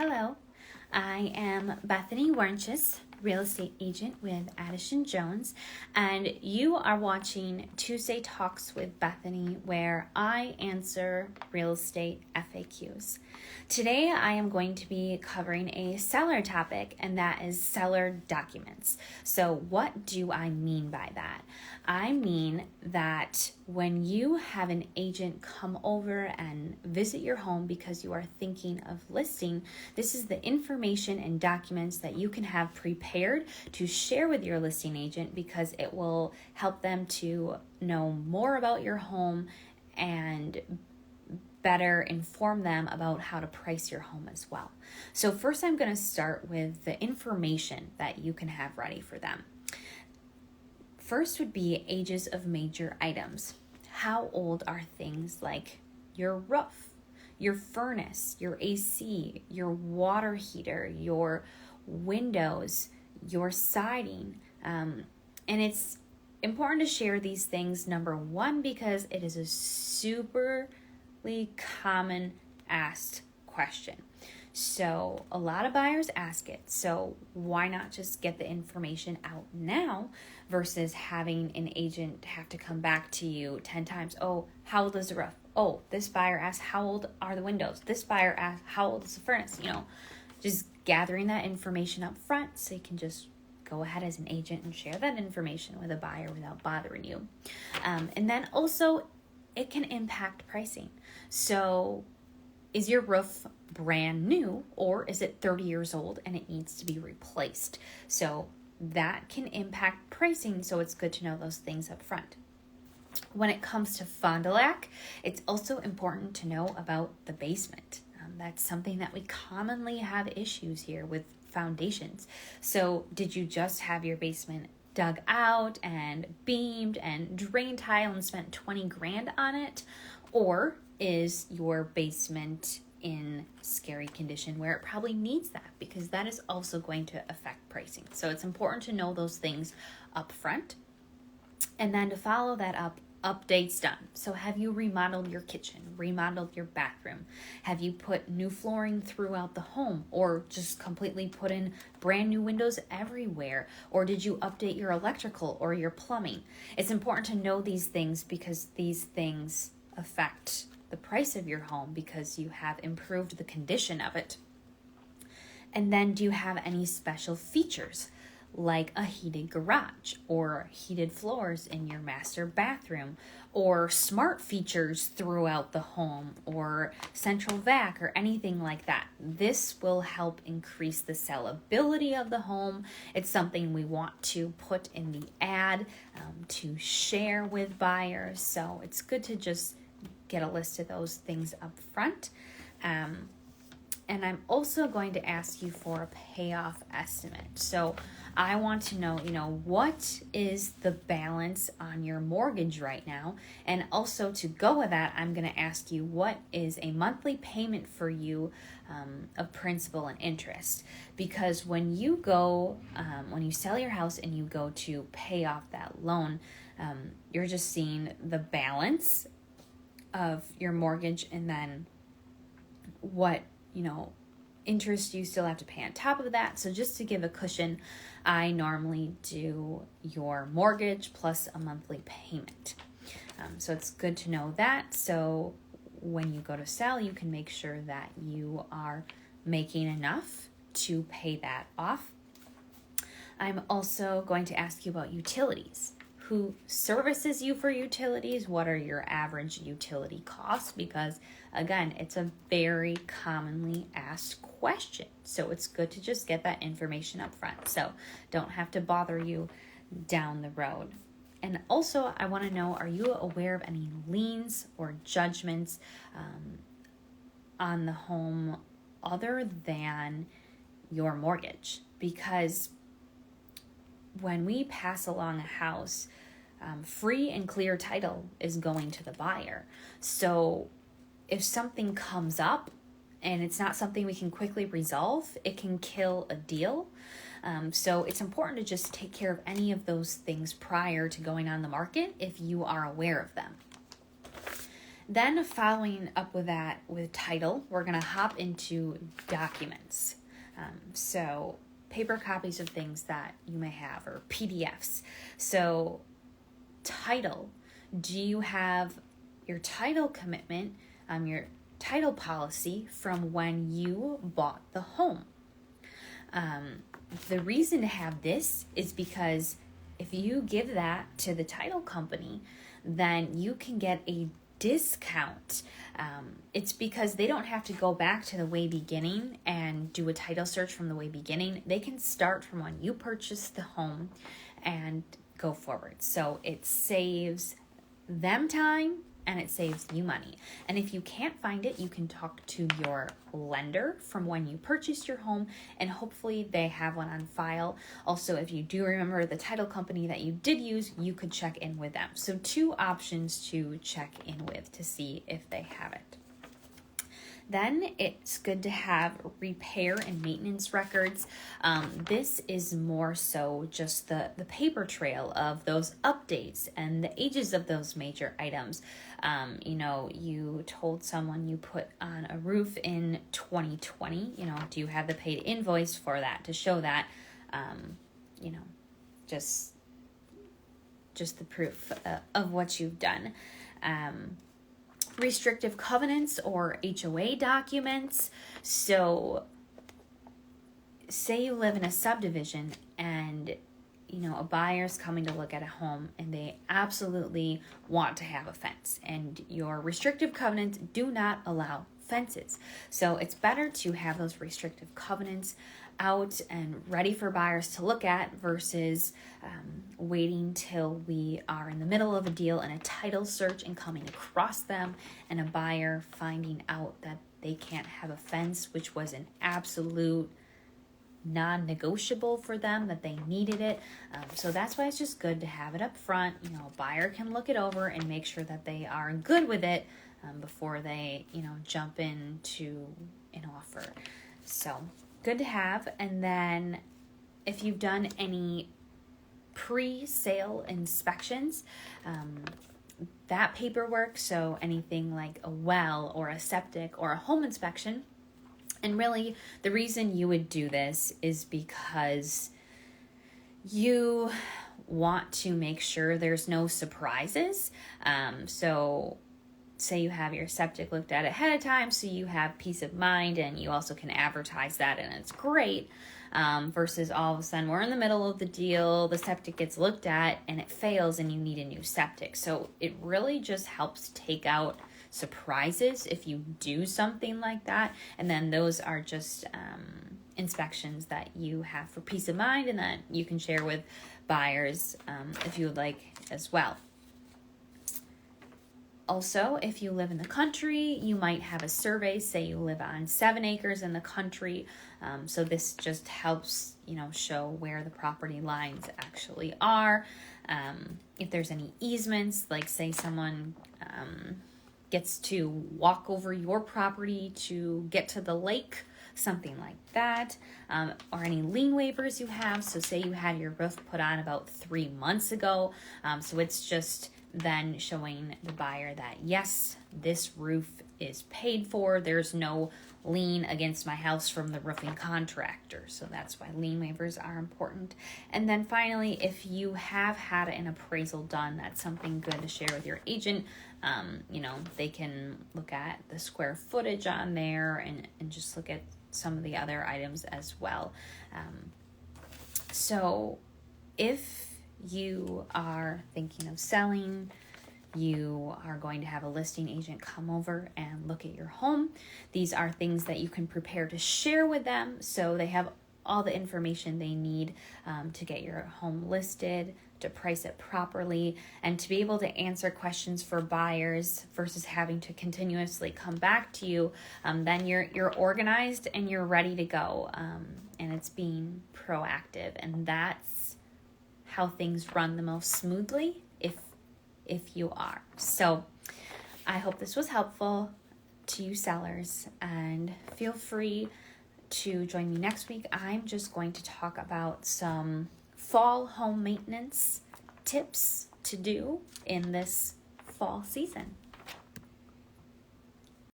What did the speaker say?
Hello, I am Bethany Warnches, real estate agent with Addison Jones, and you are watching Tuesday Talks with Bethany, where I answer real estate FAQs. Today I am going to be covering a seller topic, and that is seller documents. So what do I mean by that? I mean that when you have an agent come over and visit your home because you are thinking of listing, this is the information and documents that you can have prepared to share with your listing agent, because it will help them to know more about your home and better inform them about how to price your home as well. So first I'm going to start with the information that you can have ready for them. First would be ages of major items. How old are things like your roof, your furnace, your AC, your water heater, your windows, your siding? And it's important to share these things, number one, because it is a superly common asked question. So a lot of buyers ask it. So why not just get the information out now versus having an agent have to come back to you 10 times? Oh, how old is the roof? Oh, this buyer asked, how old are the windows? This buyer asked, how old is the furnace? Just gathering that information up front so you can just go ahead as an agent and share that information with a buyer without bothering you. And then also it can impact pricing. So is your roof brand new, or is it 30 years old and it needs to be replaced? So that can impact pricing, so it's good to know those things up front. When it comes to Fond du Lac, it's also important to know about the basement. That's something that we commonly have issues here with foundations. So did you just have your basement dug out and beamed and drain tile and spent 20 grand on it? Or is your basement in scary condition where it probably needs that? Because that is also going to affect pricing. So it's important to know those things up front. And then to follow that up, updates done. So have you remodeled your kitchen, remodeled your bathroom? Have you put new flooring throughout the home, or just completely put in brand new windows everywhere? Or did you update your electrical or your plumbing? It's important to know these things because these things affect the price of your home because you have improved the condition of it. And then do you have any special features like a heated garage or heated floors in your master bathroom, or smart features throughout the home, or central vac or anything like that? This will help increase the sellability of the home. It's something we want to put in the ad to share with buyers. So it's good to just get a list of those things up front. And I'm also going to ask you for a payoff estimate. So I want to know, what is the balance on your mortgage right now? And also to go with that, I'm going to ask you, what is a monthly payment for you of principal and interest? Because when you go, when you sell your house and you go to pay off that loan, you're just seeing the balance of your mortgage and then what interest you still have to pay on top of that. So just to give a cushion, I normally do your mortgage plus a monthly payment. So it's good to know that. So when you go to sell, you can make sure that you are making enough to pay that off. I'm also going to ask you about utilities. Who services you for utilities? What are your average utility costs? Because again, it's a very commonly asked question. So it's good to just get that information up front, so don't have to bother you down the road. And also, I want to know, are you aware of any liens or judgments on the home other than your mortgage? Because when we pass along a house, free and clear title is going to the buyer. So if something comes up and it's not something we can quickly resolve, it can kill a deal. So it's important to just take care of any of those things prior to going on the market if you are aware of them. Then following up with that, with title, we're going to hop into documents. So paper copies of things that you may have, or PDFs. So title, do you have your title commitment, your title policy from when you bought the home? The reason to have this is because if you give that to the title company, then you can get a discount. It's because they don't have to go back to the way beginning and do a title search from the way beginning. They can start from when you purchased the home and go forward. So it saves them time and it saves you money. And if you can't find it, you can talk to your lender from when you purchased your home, and hopefully they have one on file. Also, if you do remember the title company that you did use, you could check in with them. So 2 options to check in with to see if they have it. Then it's good to have repair and maintenance records. This is more so just the paper trail of those updates and the ages of those major items. You told someone you put on a roof in 2020, do you have the paid invoice for that to show that, just the proof of what you've done. Restrictive covenants or HOA documents. So say you live in a subdivision and a buyer's coming to look at a home and they absolutely want to have a fence, and your restrictive covenants do not allow fences. So it's better to have those restrictive covenants out and ready for buyers to look at versus waiting till we are in the middle of a deal and a title search and coming across them and a buyer finding out that they can't have a fence, which was an absolute non-negotiable for them, that they needed it. So that's why it's just good to have it up front. A buyer can look it over and make sure that they are good with it before they jump into an offer. So good to have. And then if you've done any pre-sale inspections, that paperwork, so anything like a well or a septic or a home inspection. And really the reason you would do this is because you want to make sure there's no surprises. So say you have your septic looked at ahead of time, so you have peace of mind, and you also can advertise that, and it's great. Versus all of a sudden we're in the middle of the deal, the septic gets looked at and it fails and you need a new septic. So it really just helps take out surprises if you do something like that. And then those are just inspections that you have for peace of mind and that you can share with buyers if you would like as well. Also, if you live in the country, you might have a survey. Say you live on 7 acres in the country. So this just helps, show where the property lines actually are. If there's any easements, like say someone gets to walk over your property to get to the lake, something like that, or any lien waivers you have. So say you had your roof put on about 3 months ago. So it's just then showing the buyer that, yes, this roof is paid for. There's no lien against my house from the roofing contractor. So that's why lien waivers are important. And then finally, if you have had an appraisal done, that's something good to share with your agent. They can look at the square footage on there and just look at some of the other items as well. So if you are thinking of selling, you are going to have a listing agent come over and look at your home. These are things that you can prepare to share with them so they have all the information they need to get your home listed, to price it properly, and to be able to answer questions for buyers versus having to continuously come back to you. Then you're organized and you're ready to go, and it's being proactive, and that's how things run the most smoothly if you are. So I hope this was helpful to you sellers, and feel free to join me next week. I'm just going to talk about some fall home maintenance tips to do in this fall season.